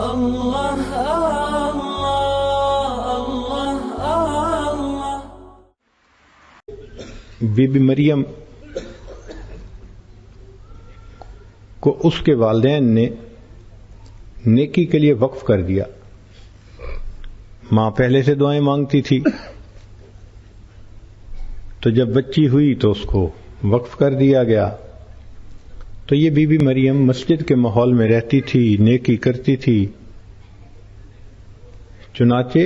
Allah Allah Allah Allah. Be be مریم کو اس کے والدین نے نیکی کے لیے وقف کر دیا۔ ماں پہلے سے دعائیں مانگتی تھی، تو جب بچی ہوئی تو اس کو وقف کر دیا گیا۔ تو یہ بی بی مریم مسجد کے ماحول میں رہتی تھی، نیکی کرتی تھی، چنانچہ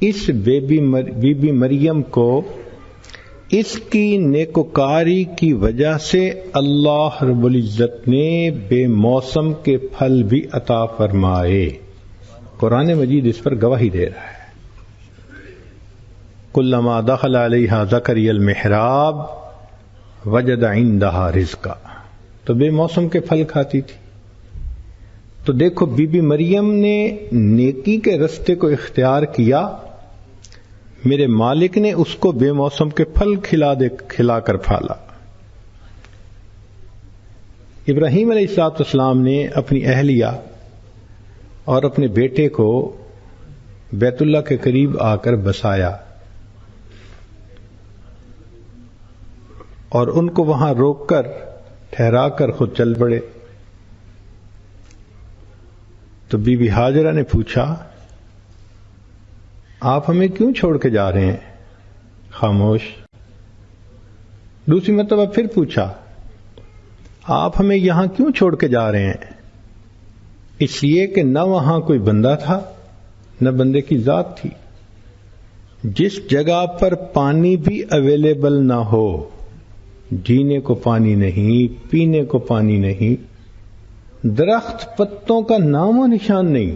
اس بی بی مریم کو اس کی نیکوکاری کی وجہ سے اللہ رب العزت نے بے موسم کے پھل بھی عطا فرمائے۔ قرآن مجید اس پر گواہی دے رہا ہے۔ کلما دخل علیہا زکریا المحراب وجد عندہا رزقا، تو بے موسم کے پھل کھاتی تھی۔ تو دیکھو بی بی مریم نے نیکی کے رستے کو اختیار کیا، میرے مالک نے اس کو بے موسم کے پھل کھلا کر پھالا۔ ابراہیم علیہ السلام نے اپنی اہلیہ اور اپنے بیٹے کو بیت اللہ کے قریب آ کر بسایا اور ان کو وہاں روک کر ٹھہرا کر خود چل پڑے۔ تو بی بی ہاجرہ نے پوچھا، آپ ہمیں کیوں چھوڑ کے جا رہے ہیں؟ خاموش۔ دوسری مرتبہ پھر پوچھا، آپ ہمیں یہاں کیوں چھوڑ کے جا رہے ہیں؟ اس لیے کہ نہ وہاں کوئی بندہ تھا نہ بندے کی ذات تھی۔ جس جگہ پر پانی بھی اویلیبل نہ ہو، جینے کو پانی نہیں، پینے کو پانی نہیں، درخت پتوں کا نام و نشان نہیں،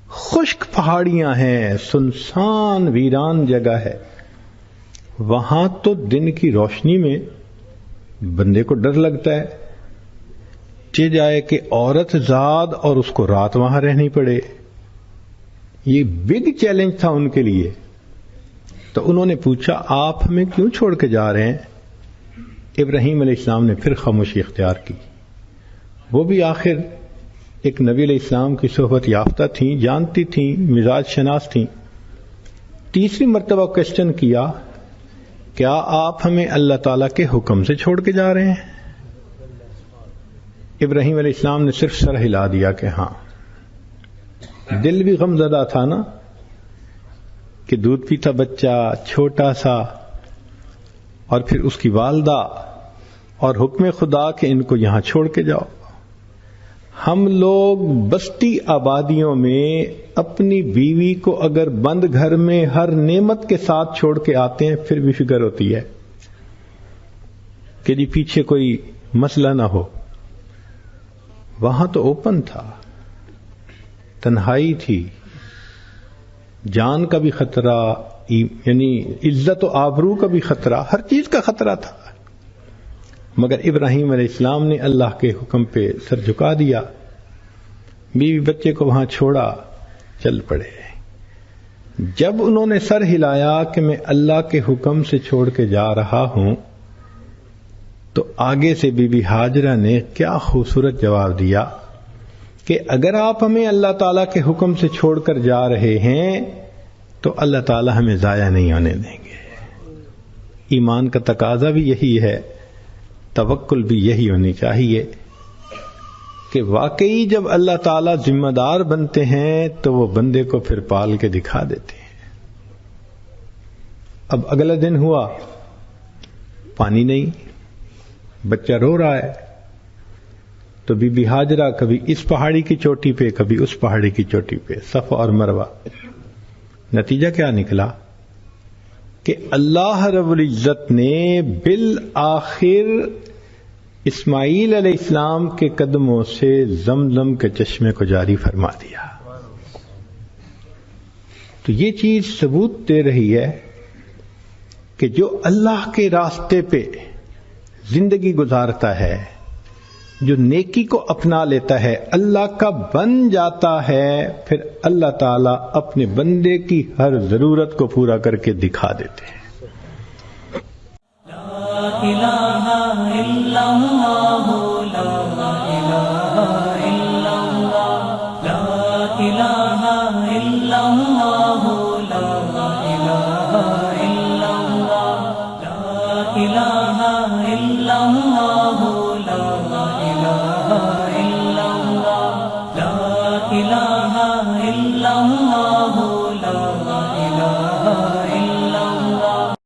خشک پہاڑیاں ہیں، سنسان ویران جگہ ہے، وہاں تو دن کی روشنی میں بندے کو ڈر لگتا ہے، چہ جائے کہ عورت زاد اور اس کو رات وہاں رہنی پڑے۔ یہ بگ چیلنج تھا ان کے لیے۔ تو انہوں نے پوچھا، آپ ہمیں کیوں چھوڑ کے جا رہے ہیں؟ ابراہیم علیہ السلام نے پھر خاموشی اختیار کی۔ وہ بھی آخر ایک نبی علیہ السلام کی صحبت یافتہ تھیں، جانتی تھیں، مزاج شناس تھیں۔ تیسری مرتبہ کوشچن کیا، کیا آپ ہمیں اللہ تعالیٰ کے حکم سے چھوڑ کے جا رہے ہیں؟ ابراہیم علیہ السلام نے صرف سر ہلا دیا کہ ہاں۔ دل بھی غم زدہ تھا نا، کہ دودھ پیتا بچہ چھوٹا سا، اور پھر اس کی والدہ، اور حکم خدا کہ ان کو یہاں چھوڑ کے جاؤ۔ ہم لوگ بستی آبادیوں میں اپنی بیوی کو اگر بند گھر میں ہر نعمت کے ساتھ چھوڑ کے آتے ہیں پھر بھی فکر ہوتی ہے کہ جی پیچھے کوئی مسئلہ نہ ہو۔ وہاں تو اوپن تھا، تنہائی تھی، جان کا بھی خطرہ، یعنی عزت و آبرو کا بھی خطرہ، ہر چیز کا خطرہ تھا، مگر ابراہیم علیہ السلام نے اللہ کے حکم پہ سر جھکا دیا، بیوی بچے کو وہاں چھوڑا، چل پڑے۔ جب انہوں نے سر ہلایا کہ میں اللہ کے حکم سے چھوڑ کے جا رہا ہوں، تو آگے سے بی بی ہاجرہ نے کیا خوبصورت جواب دیا کہ اگر آپ ہمیں اللہ تعالیٰ کے حکم سے چھوڑ کر جا رہے ہیں تو اللہ تعالیٰ ہمیں ضائع نہیں ہونے دیں گے۔ ایمان کا تقاضا بھی یہی ہے، توکل بھی یہی ہونی چاہیے کہ واقعی جب اللہ تعالیٰ ذمہ دار بنتے ہیں تو وہ بندے کو پھر پال کے دکھا دیتے ہیں۔ اب اگلا دن ہوا، پانی نہیں، بچہ رو رہا ہے، تو بی بی ہاجرہ کبھی اس پہاڑی کی چوٹی پہ کبھی اس پہاڑی کی چوٹی پہ، صفا اور مروہ۔ نتیجہ کیا نکلا کہ اللہ رب العزت نے بالآخر اسماعیل علیہ السلام کے قدموں سے زمزم کے چشمے کو جاری فرما دیا۔ تو یہ چیز ثبوت دے رہی ہے کہ جو اللہ کے راستے پہ زندگی گزارتا ہے، جو نیکی کو اپنا لیتا ہے، اللہ کا بن جاتا ہے، پھر اللہ تعالیٰ اپنے بندے کی ہر ضرورت کو پورا کر کے دکھا دیتے ہیں۔ لا الہ الا اللہ، لا الہ الا اللہ۔ إلا الله لا إله إلا الله لا إله إلا الله لا إله إلا الله لا إله